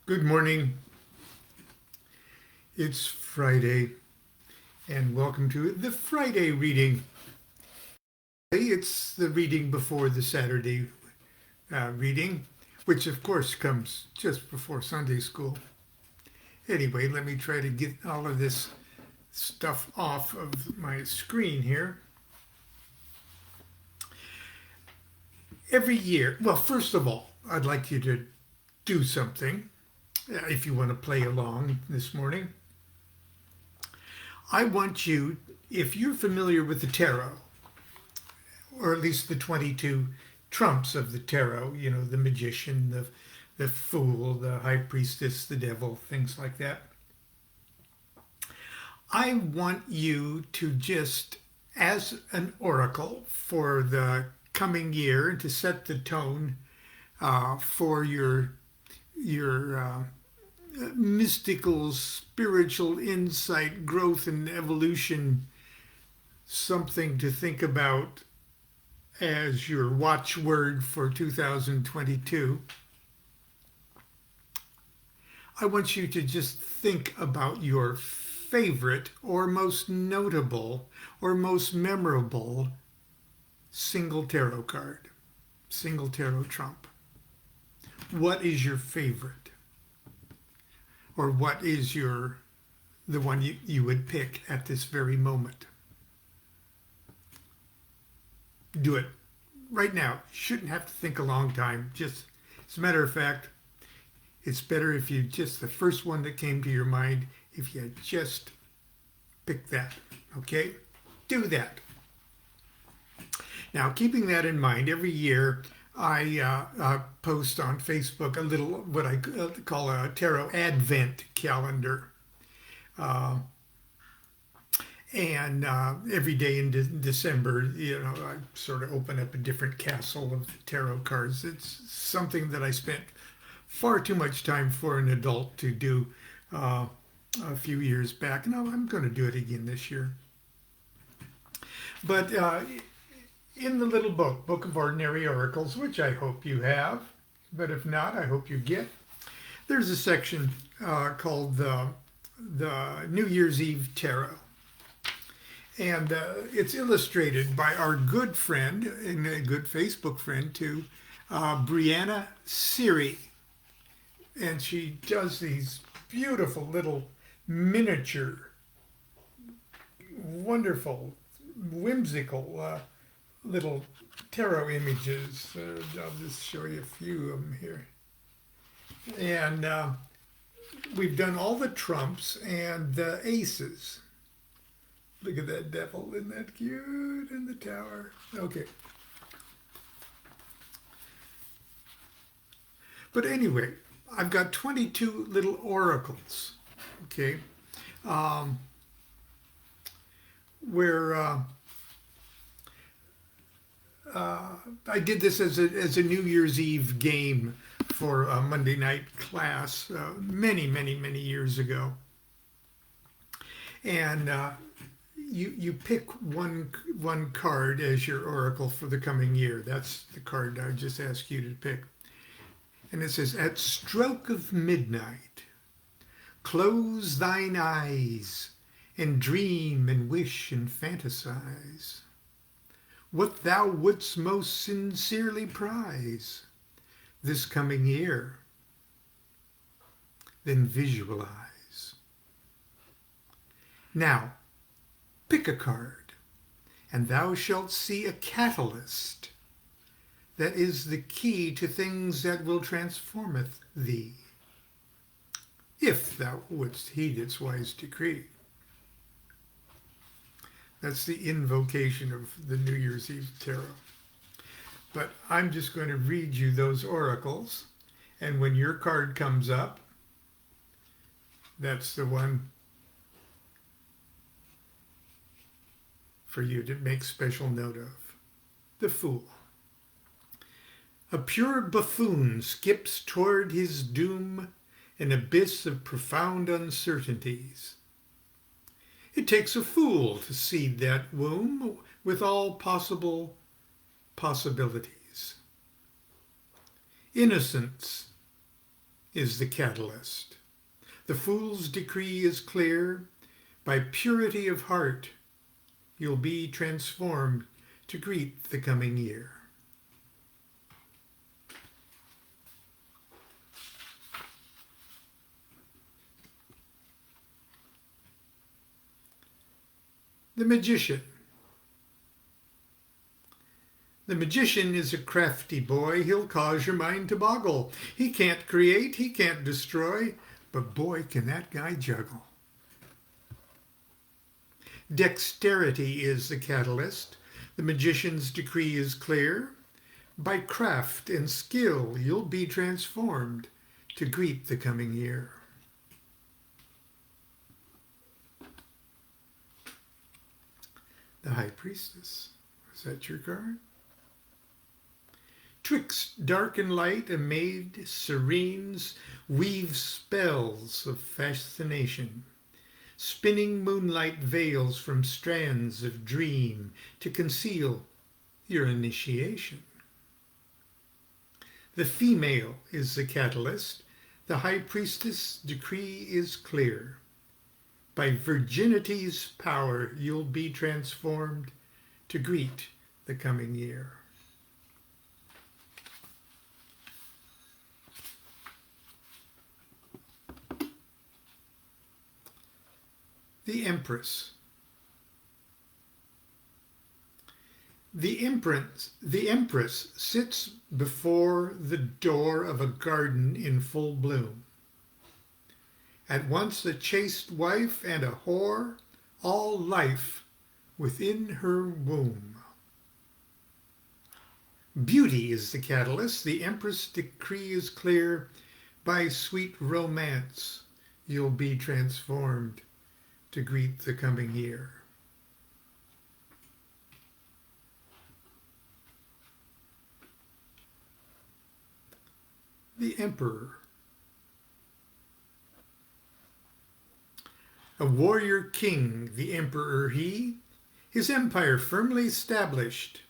Good morning. It's Friday, and welcome to the Friday reading. It's the reading before the Saturday reading, which of course comes just before Sunday school. Anyway, let me try to get all of this stuff off of my screen here. Every year, well, first of all, I'd like you to do something if you want to play along this morning. I want you, if you're familiar with the tarot, or at least the 22 trumps of the tarot, you know, the magician, the fool, the high priestess, the devil, things like that. I want you to just, as an oracle for the coming year, to set the tone for your mystical, spiritual insight, growth, and evolution, something to think about as your watchword for 2022. I want you to just think about your favorite or most notable or most memorable single tarot card, single tarot trump. What is your favorite? Or what is the one you would pick at this very moment? Do it right now. You shouldn't have to think a long time. Just, as a matter of fact, it's better if you just, the first one that came to your mind, if you just pick that. Okay? Do that. Now, keeping that in mind, every year I post on Facebook a little, what I call a tarot advent calendar. And every day in December, you know, I sort of open up a different castle of tarot cards. It's something that I spent far too much time for an adult to do a few years back. And I'm going to do it again this year. But in the little Book of Ordinary Oracles, which I hope you have, but if not, I hope you get, there's a section called the New Year's Eve Tarot. And it's illustrated by our good friend, and a good Facebook friend too, Brianna Siri. And she does these beautiful little miniature, wonderful, whimsical little tarot images. I'll just show you a few of them here. And we've done all the trumps and the aces. Look at that devil, isn't that cute, in the tower? Okay. But anyway, I've got 22 little oracles, okay, where I did this as a New Year's Eve game for a Monday night class many years ago. And you pick one card as your oracle for the coming year. That's the card I just asked you to pick. And it says, at stroke of midnight, close thine eyes and dream and wish and fantasize what thou wouldst most sincerely prize this coming year. Then visualize. Now, pick a card, and thou shalt see a catalyst that is the key to things that will transformeth thee, if thou wouldst heed its wise decree. That's the invocation of the New Year's Eve Tarot. But I'm just going to read you those oracles, and when your card comes up, that's the one for you to make special note of. The Fool. A pure buffoon skips toward his doom, an abyss of profound uncertainties. It takes a fool to seed that womb with all possible possibilities. Innocence is the catalyst. The fool's decree is clear. By purity of heart, you'll be transformed to greet the coming year. The Magician. The magician is a crafty boy. He'll cause your mind to boggle. He can't create, he can't destroy, but boy, can that guy juggle. Dexterity is the catalyst. The magician's decree is clear. By craft and skill, you'll be transformed to greet the coming year. The High Priestess. Is that your card? Twixt dark and light, a maid serenes, weaves spells of fascination. Spinning moonlight veils from strands of dream to conceal your initiation. The female is the catalyst. The High Priestess' decree is clear. By virginity's power, you'll be transformed to greet the coming year. The Empress. The Empress sits before the door of a garden in full bloom. At once a chaste wife and a whore, all life within her womb. Beauty is the catalyst. The Empress' decree is clear. By sweet romance, you'll be transformed to greet the coming year. The Emperor. A warrior king, the emperor he, his empire firmly established,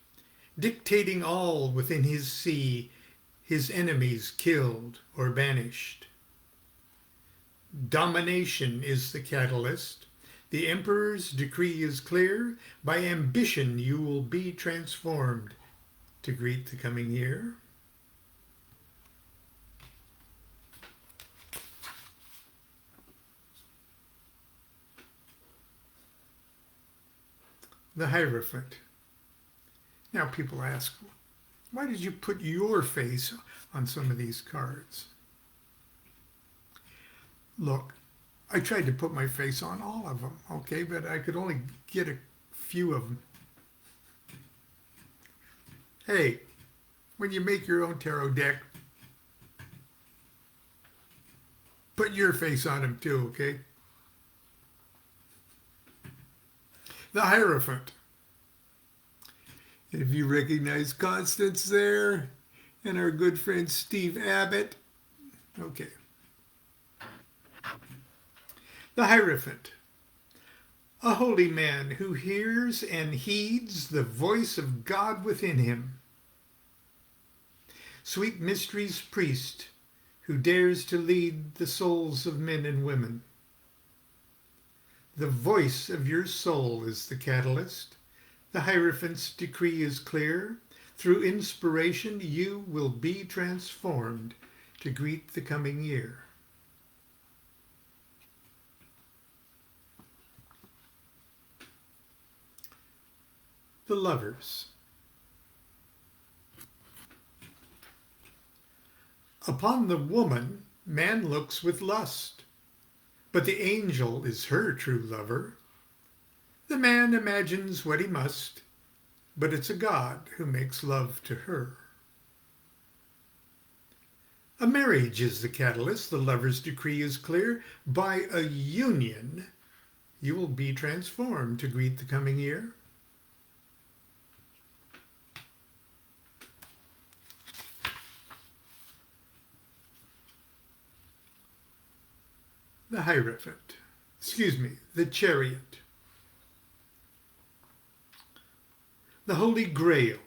dictating all within his sea, his enemies killed or banished. Domination is the catalyst. The emperor's decree is clear. By ambition you will be transformed to greet the coming year. The Hierophant. Now people ask, why did you put your face on some of these cards? Look, I tried to put my face on all of them, okay, but I could only get a few of them. Hey, when you make your own tarot deck, put your face on them too, okay? The Hierophant. If you recognize Constance there, and our good friend Steve Abbott, okay. The Hierophant. A holy man who hears and heeds the voice of God within him. Sweet mystery's priest who dares to lead the souls of men and women. The voice of your soul is the catalyst. The Hierophant's decree is clear. Through inspiration, you will be transformed to greet the coming year. The Lovers. Upon the woman, man looks with lust, but the angel is her true lover. The man imagines what he must, but it's a God who makes love to her. A marriage is the catalyst. The lover's decree is clear. By a union, you will be transformed to greet the coming year. The Hierophant. The Chariot. The Holy Grail.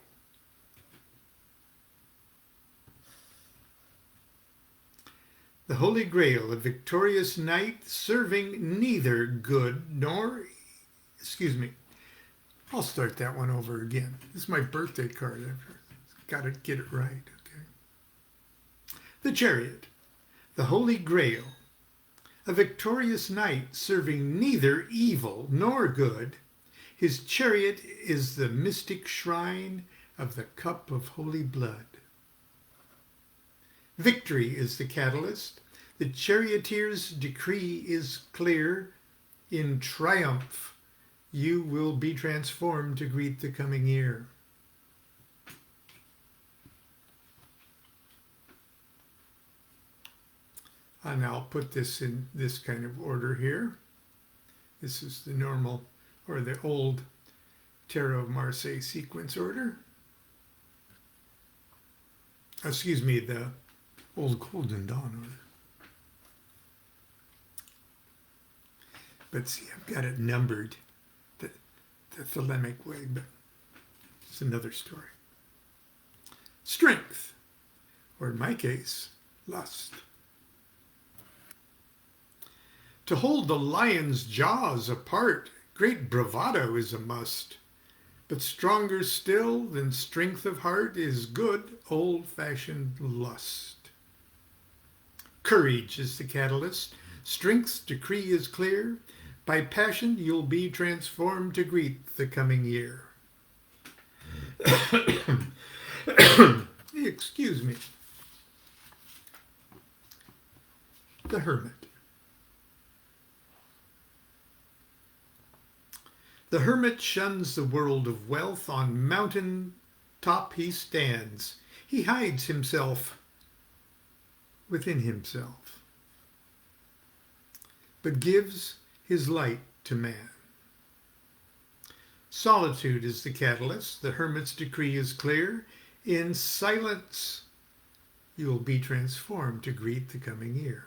The Holy Grail, a victorious knight serving neither good nor, excuse me, I'll start that one over again. This is my birthday card. I've got to get it right, okay? The Chariot, the Holy Grail, a victorious knight serving neither evil nor good. His chariot is the mystic shrine of the cup of holy blood. Victory is the catalyst. The charioteer's decree is clear. In triumph, you will be transformed to greet the coming year. And I'll put this in this kind of order here. This is the normal, or the old Tarot of Marseille sequence order. Excuse me, the old Golden Dawn order. But see, I've got it numbered the thelemic way, but it's another story. Strength, or in my case, lust. To hold the lion's jaws apart, great bravado is a must. But stronger still than strength of heart is good old-fashioned lust. Courage is the catalyst. Strength's decree is clear. By passion you'll be transformed to greet the coming year. Excuse me. The Hermit. The hermit shuns the world of wealth. On mountain top he stands. He hides himself within himself, but gives his light to man. Solitude is the catalyst. The hermit's decree is clear. In silence you will be transformed to greet the coming year.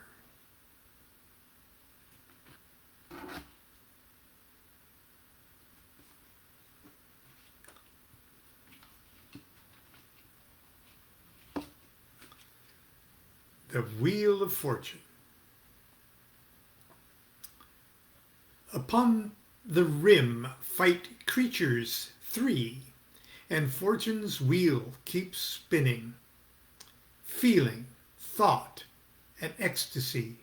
The Wheel of Fortune. Upon the rim fight creatures three, and fortune's wheel keeps spinning. Feeling, thought, and ecstasy,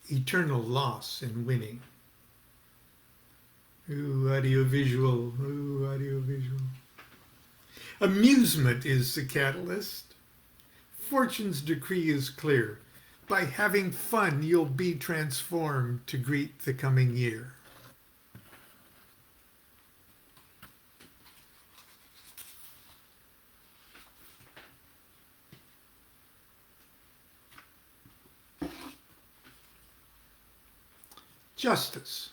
eternal loss and winning. Ooh, audiovisual, ooh, audiovisual. Amusement is the catalyst. Fortune's decree is clear. By having fun, you'll be transformed to greet the coming year. Justice.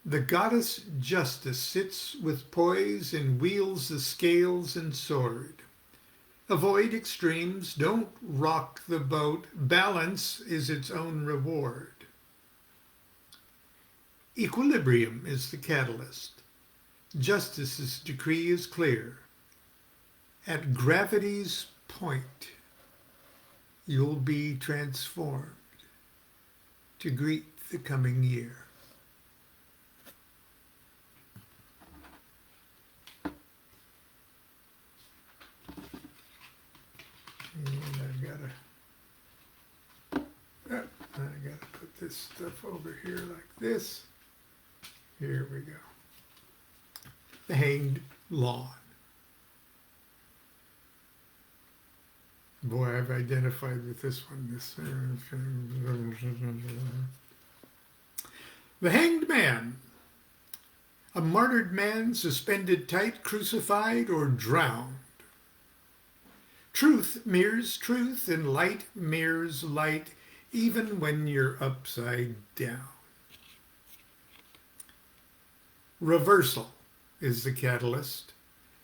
The goddess Justice sits with poise and wields the scales and sword. Avoid extremes, don't rock the boat. Balance is its own reward. Equilibrium is the catalyst. Justice's decree is clear. At gravity's point, you'll be transformed to greet the coming year. And I gotta put this stuff over here like this. Here we go. The Hanged Lawn. Boy, I've identified with this one. The Hanged Man. A martyred man suspended tight, crucified, or drowned. Truth mirrors truth, and light mirrors light, even when you're upside down. Reversal is the catalyst.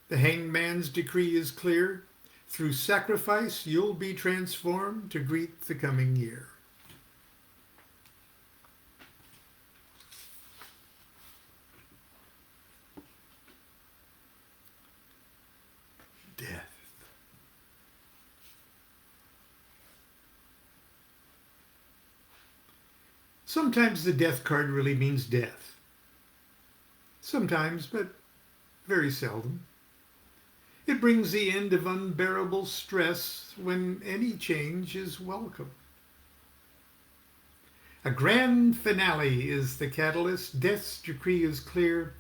The hanged man's decree is clear. Through sacrifice, you'll be transformed to greet the coming year. Death. Sometimes the death card really means death. Sometimes, but very seldom. It brings the end of unbearable stress when any change is welcome. A grand finale is the catalyst. Death's decree is clear.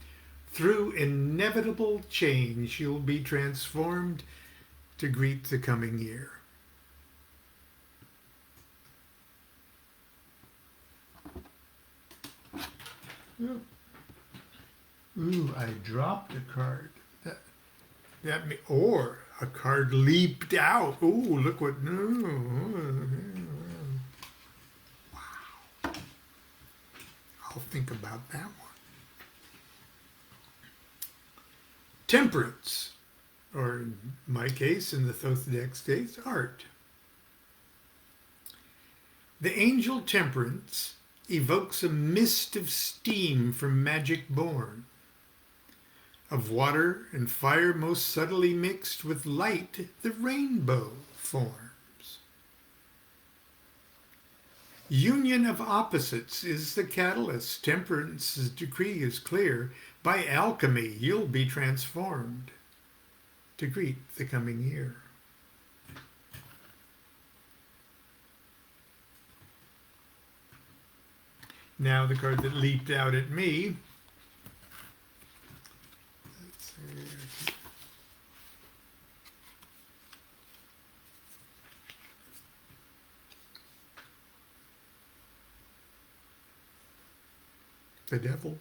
Through inevitable change, you'll be transformed to greet the coming year. Ooh, I dropped a card. Or a card leaped out. Ooh, look what. Wow. I'll think about that one. Temperance, or in my case, in the Thoth case, art. The angel Temperance evokes a mist of steam from magic born, of water and fire most subtly mixed with light the rainbow forms. Union of opposites is the catalyst. Temperance's decree is clear. By alchemy you'll be transformed to greet the coming year. Now the card that leaped out at me. Let's see. The devil.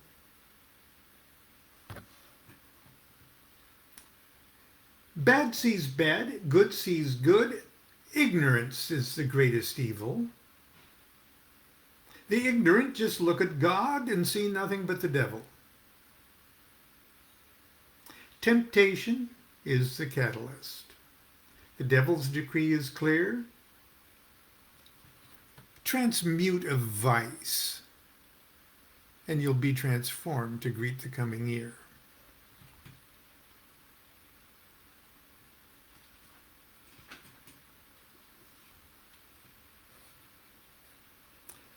Bad sees bad, good sees good. Ignorance is the greatest evil. The ignorant just look at God and see nothing but the devil. Temptation is the catalyst. The devil's decree is clear. Transmute a vice, and you'll be transformed to greet the coming year.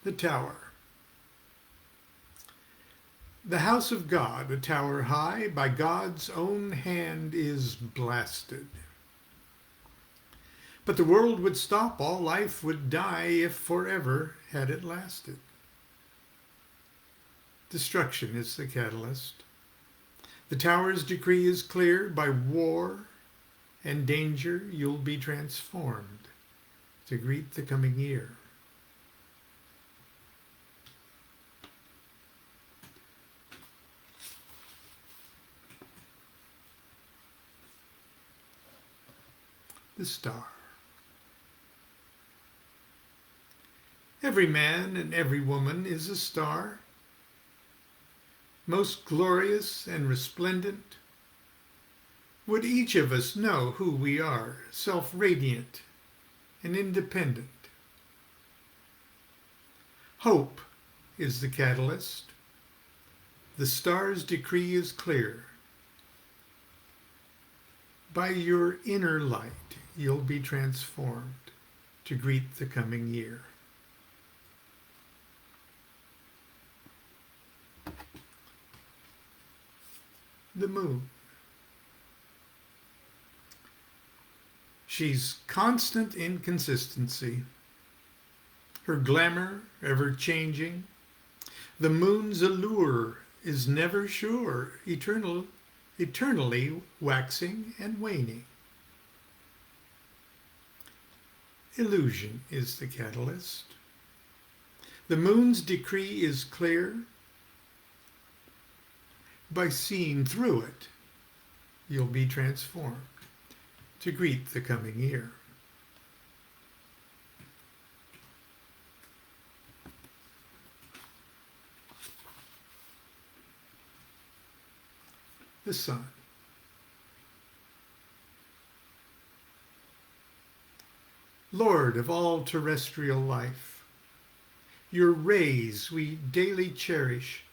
The tower. The house of God, a tower high, by God's own hand is blasted. But the world would stop, all life would die, if forever had it lasted. Destruction is the catalyst. The tower's decree is clear. By war and danger you'll be transformed to greet the coming year. The star. Every man and every woman is a star, most glorious and resplendent. Would each of us know who we are, self-radiant and independent. Hope is the catalyst. The star's decree is clear. By your inner light, you'll be transformed to greet the coming year. The moon. She's constant in consistency, her glamour ever changing. The moon's allure is never sure, eternally waxing and waning. Illusion is the catalyst. The moon's decree is clear. By seeing through it, you'll be transformed to greet the coming year. The sun. Lord of all terrestrial life, your rays we daily cherish,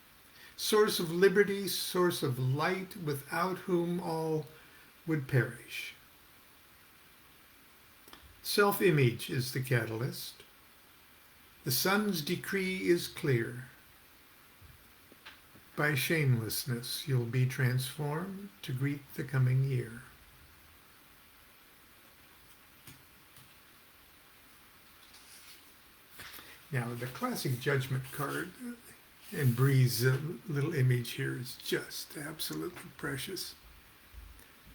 source of liberty, source of light, without whom all would perish. Self-image is the catalyst. The sun's decree is clear. By shamelessness you'll be transformed to greet the coming year. Now the classic judgment card and Bree's little image here is just absolutely precious.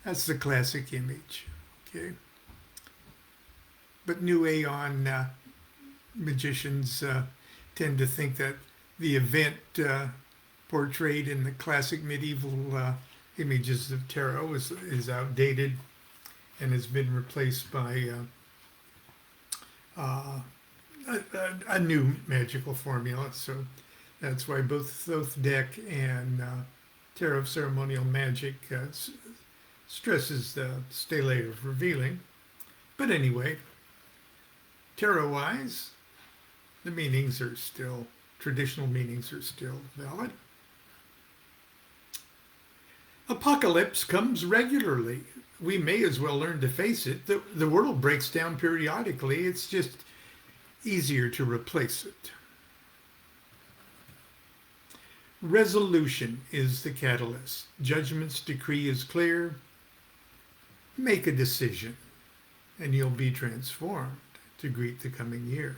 That's the classic image, okay? But New Aeon magicians tend to think that the event portrayed in the classic medieval images of tarot is outdated and has been replaced by a new magical formula. So that's why both Thoth deck and Tarot of Ceremonial Magic stresses the stele of revealing. But anyway, tarot-wise, the meanings are still, traditional meanings are still valid. Apocalypse comes regularly. We may as well learn to face it. The world breaks down periodically. It's just easier to replace it. Resolution is the catalyst. Judgment's decree is clear. Make a decision, and you'll be transformed to greet the coming year.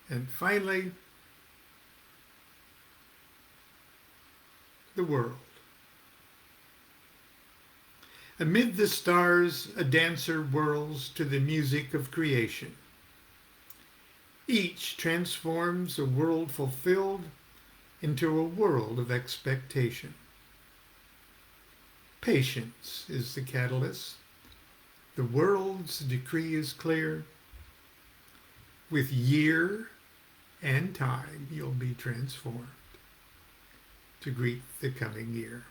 And finally, the world. Amid the stars, a dancer whirls to the music of creation. Each transforms a world fulfilled into a world of expectation. Patience is the catalyst. The world's decree is clear. With year and time, you'll be transformed to greet the coming year.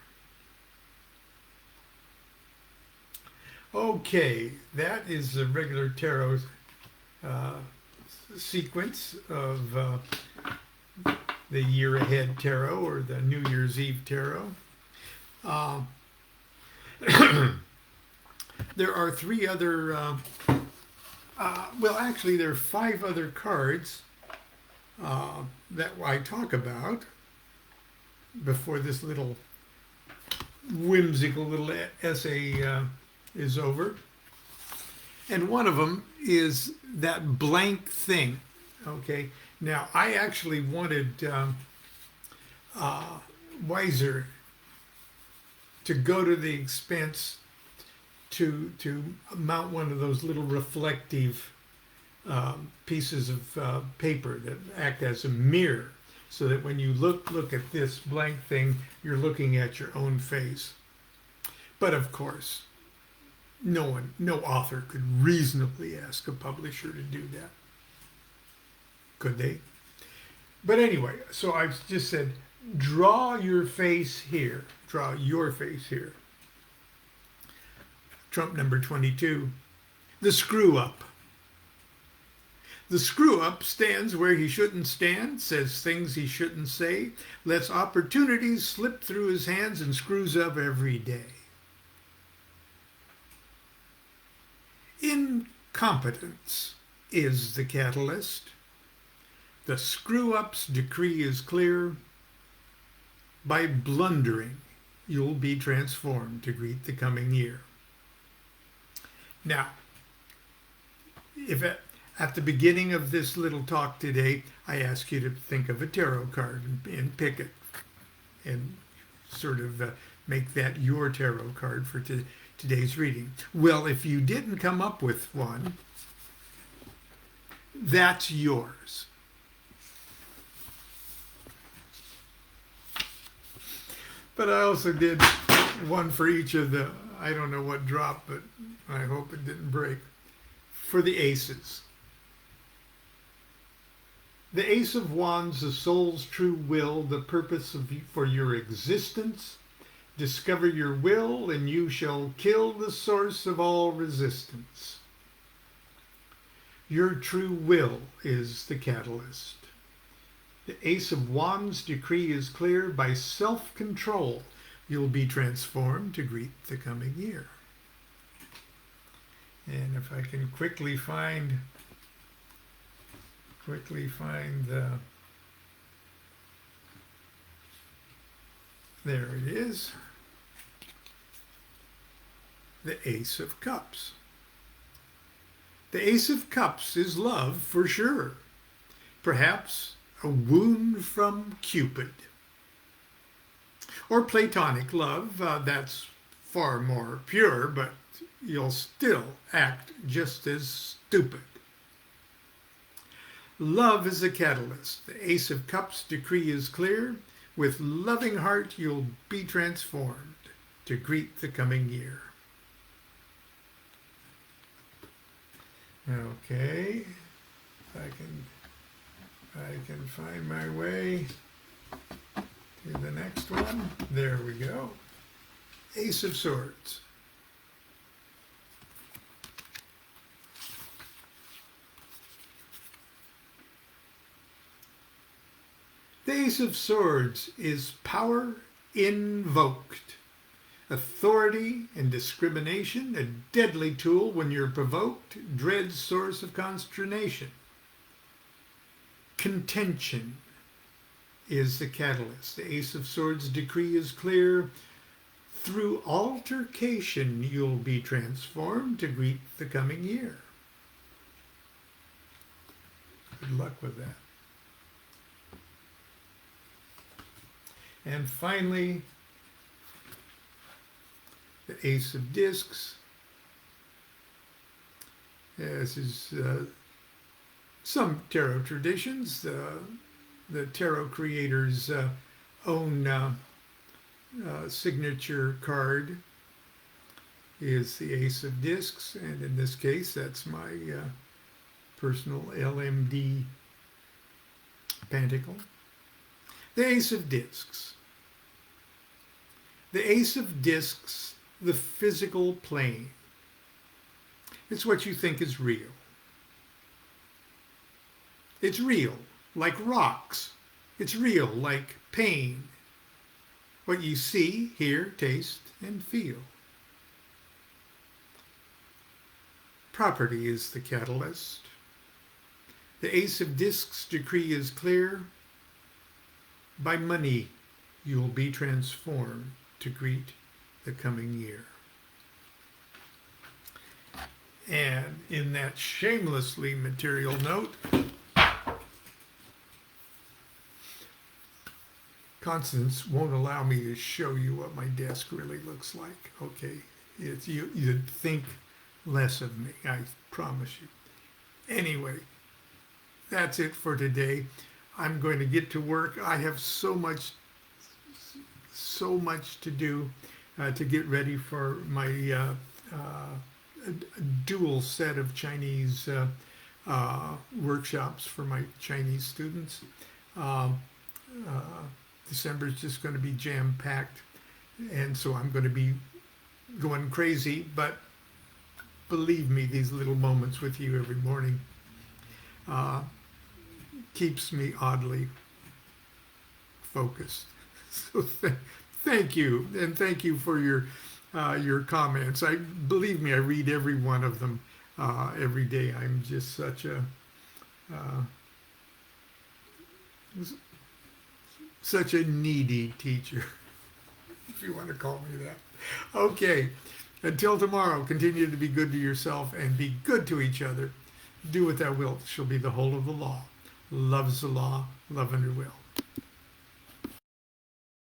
Okay, that is the regular tarot sequence of the year ahead tarot, or the New Year's Eve tarot. There are three other, well, actually there are 5 other cards that I talk about before this little whimsical little essay is over. And one of them is that blank thing. Okay, now I actually wanted Weiser to go to the expense to mount one of those little reflective pieces of paper that act as a mirror, so that when you look at this blank thing, you're looking at your own face. But of course, no author could reasonably ask a publisher to do that. Could they? But anyway, so I've just said, draw your face here. Draw your face here. Trump number 22, the screw up. The screw up stands where he shouldn't stand, says things he shouldn't say, lets opportunities slip through his hands, and screws up every day. Incompetence is the catalyst. The screw-up's decree is clear. By blundering, you'll be transformed to greet the coming year. Now, if at the beginning of this little talk today, I ask you to think of a tarot card and pick it, and sort of make that your tarot card for today's reading. Well, if you didn't come up with one, that's yours. But I also did one for each of the, I don't know what dropped, but I hope it didn't break, for the aces. The Ace of Wands, the soul's true will, the purpose for your existence. Discover your will, and you shall kill the source of all resistance. Your true will is the catalyst. The Ace of Wands' decree is clear. By self-control, you'll be transformed to greet the coming year. And if I can quickly find the, there it is, the Ace of Cups. The Ace of Cups is love for sure. Perhaps a wound from Cupid. Or platonic love, that's far more pure, but you'll still act just as stupid. Love is a catalyst. The Ace of Cups decree is clear. With loving heart, you'll be transformed to greet the coming year. Okay, I can find my way to the next one. There we go. Ace of Swords. The Ace of Swords is power invoked. Authority and discrimination, a deadly tool when you're provoked, dread source of consternation. Contention is the catalyst. The Ace of Swords decree is clear. Through altercation, you'll be transformed to greet the coming year. Good luck with that. And finally, the Ace of Discs. This is some tarot traditions. The tarot creator's own signature card is the Ace of Discs, and in this case, that's my personal LMD pentacle. The Ace of Discs. The Ace of Discs, the physical plane. It's what you think is real. It's real, like rocks. It's real, like pain. What you see, hear, taste, and feel. Property is the catalyst. The Ace of Discs decree is clear. By money, you'll be transformed to greet the coming year. And in that shamelessly material note, Constance won't allow me to show you what my desk really looks like. Okay, you'd think less of me, I promise you. Anyway, that's it for today. I'm going to get to work. I have so much to do to get ready for my dual set of Chinese workshops for my Chinese students. December is just going to be jam-packed, and so I'm going to be going crazy, but believe me, these little moments with you every morning keeps me oddly focused. So thank you, and thank you for your comments. Believe me, I read every one of them every day. I'm just such a needy teacher, if you want to call me that. Okay, until tomorrow, continue to be good to yourself and be good to each other. Do what thou wilt shall be the whole of the law. Love's the law, love under will.